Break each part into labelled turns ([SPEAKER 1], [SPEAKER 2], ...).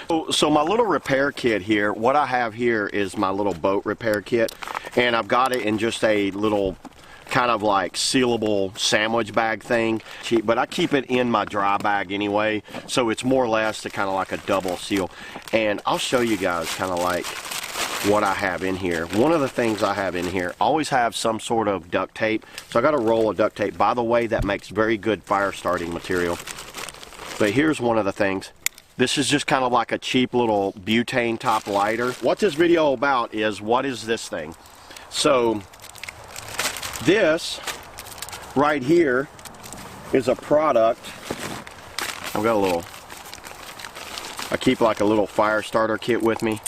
[SPEAKER 1] So my little repair kit here, what I have here is my little boat repair kit, and I've got it in just a little kind of like sealable sandwich bag thing, but I keep it in my dry bag anyway, so it's more or less to kind of like a double seal. And I'll show you guys kind of like what I have in here. One of the things I have in here, always have some sort of duct tape. So I got a roll of duct tape. By the way, that makes very good fire starting material. But here's one of the things. This is just kind of like a cheap little butane top lighter. What this video about is, what is this thing? So this right here is a product. I've got a little, I keep like a little fire starter kit with me.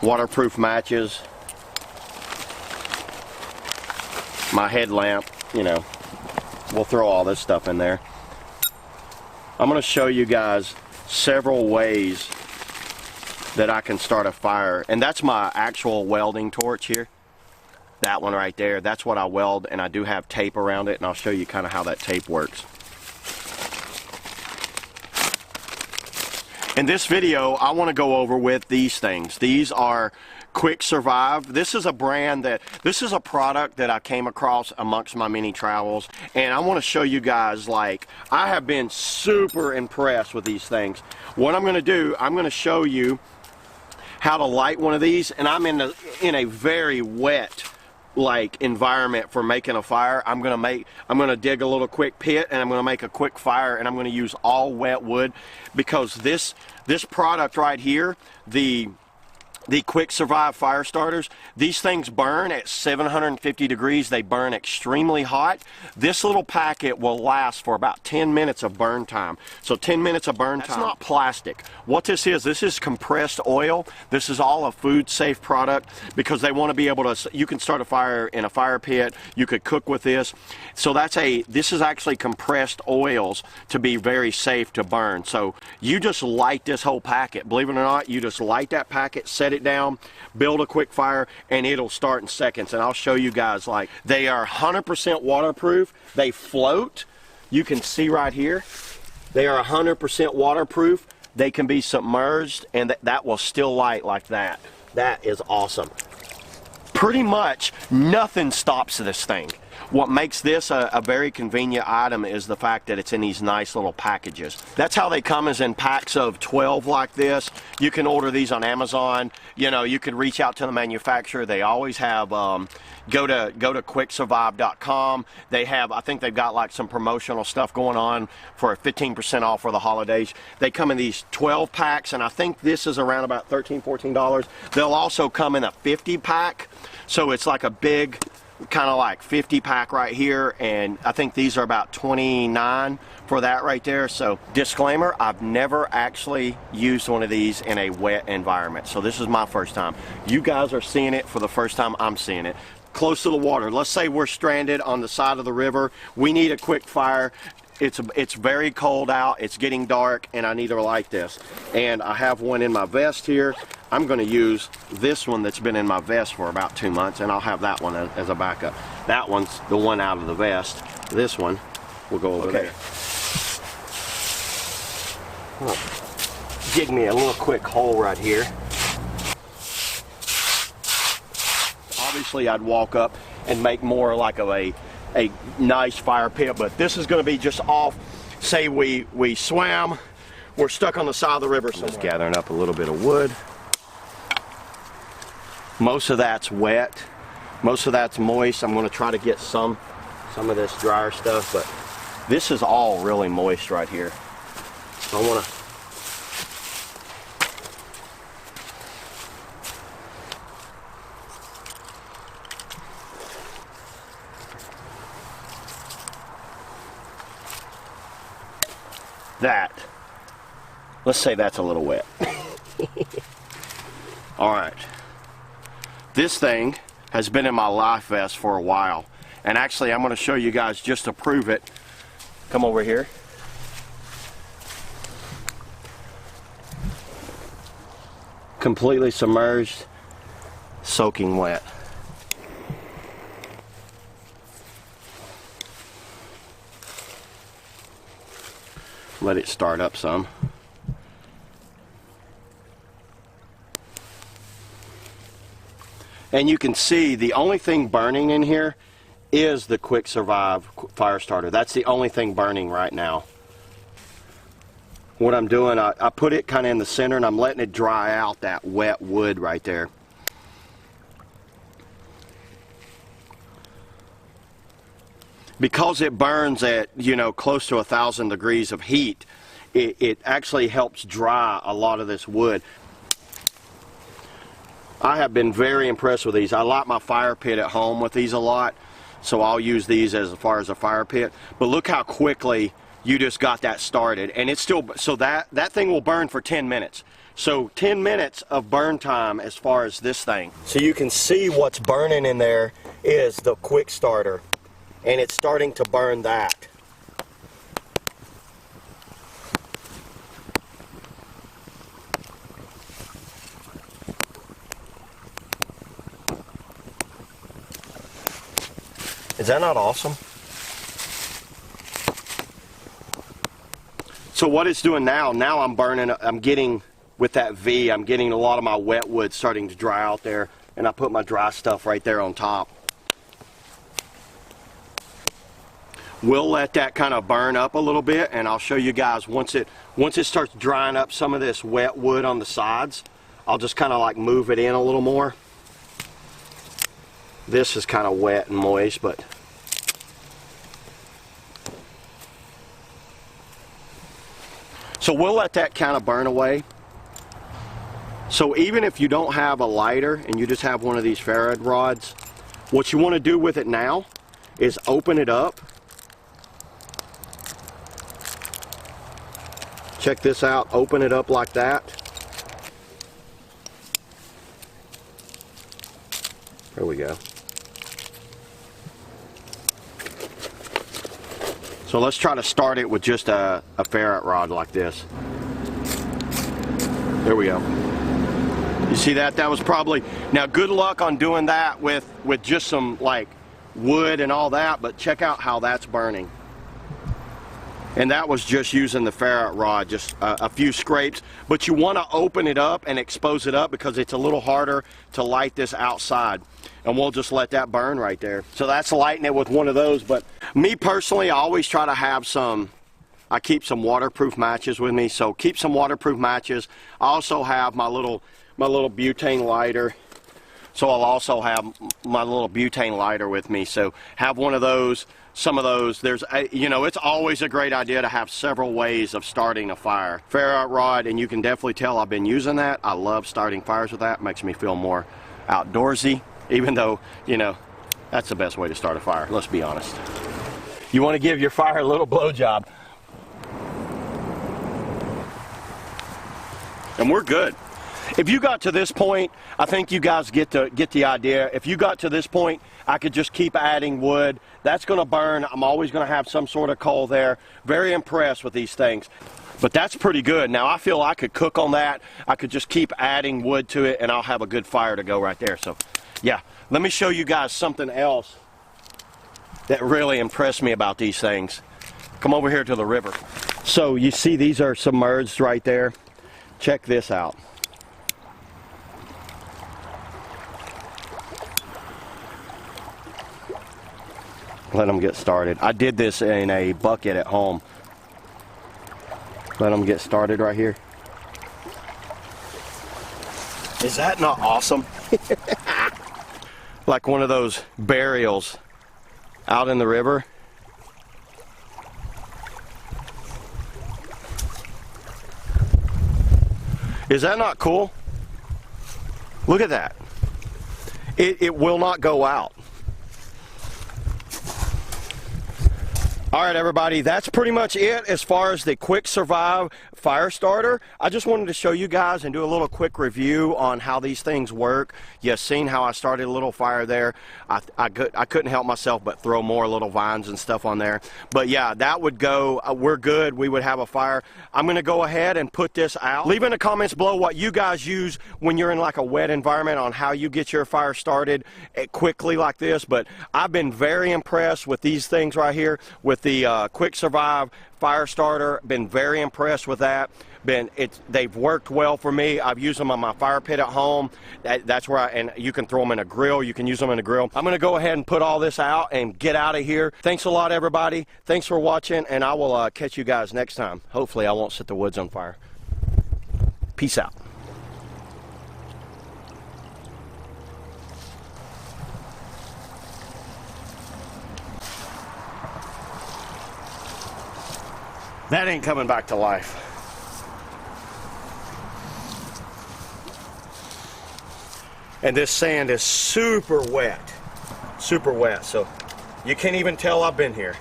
[SPEAKER 1] Waterproof matches. My headlamp, you know, we'll throw all this stuff in there. I'm going to show you guys several ways that I can start a fire. And that's my actual welding torch here. That one right there, that's what I weld, and I do have tape around it, and I'll show you kind of how that tape works. In this video, I want to go over with these things. These are Quicksurvive. This is a brand that, this is a product that I came across amongst my many travels, and I want to show you guys, like, I have been super impressed with these things. What I'm going to do, I'm going to show you how to light one of these, and I'm in a very wet like environment for making a fire. I'm gonna dig a little quick pit, and I'm gonna make a quick fire, and I'm gonna use all wet wood, because this product right here, the Quicksurvive fire starters, these things burn at 750 degrees. They burn extremely hot. This little packet will last for about 10 minutes of burn time. So 10 minutes of burn time. That's not plastic. What this is compressed oil. This is all a food safe product, because they want to be able to, you can start a fire in a fire pit, you could cook with this. So this is actually compressed oils to be very safe to burn. So you just light this whole packet. Believe it or not, you just light that packet, set it down, build a quick fire, and it'll start in seconds. And I'll show you guys, like, they are 100% waterproof. They float. You can see right here, they are 100% waterproof. They can be submerged, and that will still light like that. That is awesome. Pretty much nothing stops this thing. What makes this a very convenient item is the fact that it's in these nice little packages. That's how they come, is in packs of 12 like this. You can order these on Amazon. You know, you can reach out to the manufacturer. They always have, go to quicksurvive.com. They have, I think they've got like some promotional stuff going on for 15% off for the holidays. They come in these 12 packs, and I think this is around about $13, $14. They'll also come in a 50 pack. So it's like a big, kind of like 50 pack right here, and I think these are about $29 for that right there. So disclaimer, I've never actually used one of these in a wet environment, so this is my first time. You guys are seeing it for the first time. I'm seeing it close to the water. Let's say we're stranded on the side of the river. We need a quick fire. It's very cold out, it's getting dark, and I need to light this. And I have one in my vest here. I'm going to use this one that's been in my vest for about 2 months, and I'll have that one as a backup. That one's the one out of the vest. This one will go over there. Dig me a little quick hole right here. Obviously I'd walk up and make more like of a nice fire pit, but this is going to be just off. Say we swam, we're stuck on the side of the river. So just gathering up a little bit of wood. Most of that's wet, most of that's moist. I'm going to try to get some of this drier stuff, but this is all really moist right here. So I want to let's say that's a little wet. Alright, this thing has been in my life vest for a while, and actually I'm going to show you guys just to prove it. Come over here. Completely submerged, soaking wet. Let it start up some. And you can see the only thing burning in here is the Quicksurvive fire starter. That's the only thing burning right now. What I'm doing, I put it kind of in the center and I'm letting it dry out that wet wood right there. Because it burns at, you know, close to 1,000 degrees of heat, it actually helps dry a lot of this wood. I have been very impressed with these. I light my fire pit at home with these a lot, so I'll use these as far as a fire pit. But look how quickly you just got that started, and it's still, so that thing will burn for 10 minutes. So 10 minutes of burn time as far as this thing. So you can see what's burning in there is the quick starter, and it's starting to burn that. Is that not awesome? So what it's doing now I'm burning, I'm getting, with that V, I'm getting a lot of my wet wood starting to dry out there, and I put my dry stuff right there on top. We'll let that kind of burn up a little bit, and I'll show you guys once it starts drying up some of this wet wood on the sides, I'll just kind of like move it in a little more. This is kind of wet and moist, but so we'll let that kind of burn away. So even if you don't have a lighter and you just have one of these ferro rods, what you want to do with it now is open it up. Check this out, open it up like that. There we go. So let's try to start it with just a ferrite rod like this. There we go. You see that? That was probably, now good luck on doing that with just some like wood and all that, but check out how that's burning. And that was just using the ferrite rod, just a few scrapes. But you want to open it up and expose it up because it's a little harder to light this outside. And we'll just let that burn right there. So that's lighting it with one of those. But me personally, I always try to have some, I keep some waterproof matches with me. So keep some waterproof matches. I also have my little butane lighter. So I'll also have my little butane lighter with me. So have one of those. Some of those, you know, it's always a great idea to have several ways of starting a fire. Ferrite rod, and you can definitely tell I've been using that. I love starting fires with that. It makes me feel more outdoorsy, even though, you know, that's the best way to start a fire, let's be honest. You want to give your fire a little blowjob. And we're good. If you got to this point, I think you guys get the idea. If you got to this point, I could just keep adding wood. That's going to burn. I'm always going to have some sort of coal there. Very impressed with these things. But that's pretty good. Now I feel I could cook on that. I could just keep adding wood to it and I'll have a good fire to go right there. So yeah, let me show you guys something else that really impressed me about these things. Come over here to the river. So you see these are submerged right there. Check this out. Let them get started. I did this in a bucket at home. Let them get started right here. Is that not awesome? Like one of those burials out in the river. Is that not cool? Look at that. It will not go out. All right, everybody, that's pretty much it as far as the Quicksurvive fire starter. I just wanted to show you guys and do a little quick review on how these things work. You've seen how I started a little fire there. I couldn't help myself but throw more little vines and stuff on there. But yeah, that would go, we're good. We would have a fire. I'm going to go ahead and put this out. Leave in the comments below what you guys use when you're in like a wet environment on how you get your fire started quickly like this. But I've been very impressed with these things right here with the Quicksurvive fire starter. Been very impressed with that. they've worked well for me. I've used them on my fire pit at home. That's where and you can throw them in a grill. You can use them in a grill. I'm going to go ahead and put all this out and get out of here. Thanks a lot, everybody. Thanks for watching, and I will catch you guys next time. Hopefully I won't set the woods on fire. Peace out. That ain't coming back to life. And this sand is super wet, so you can't even tell I've been here.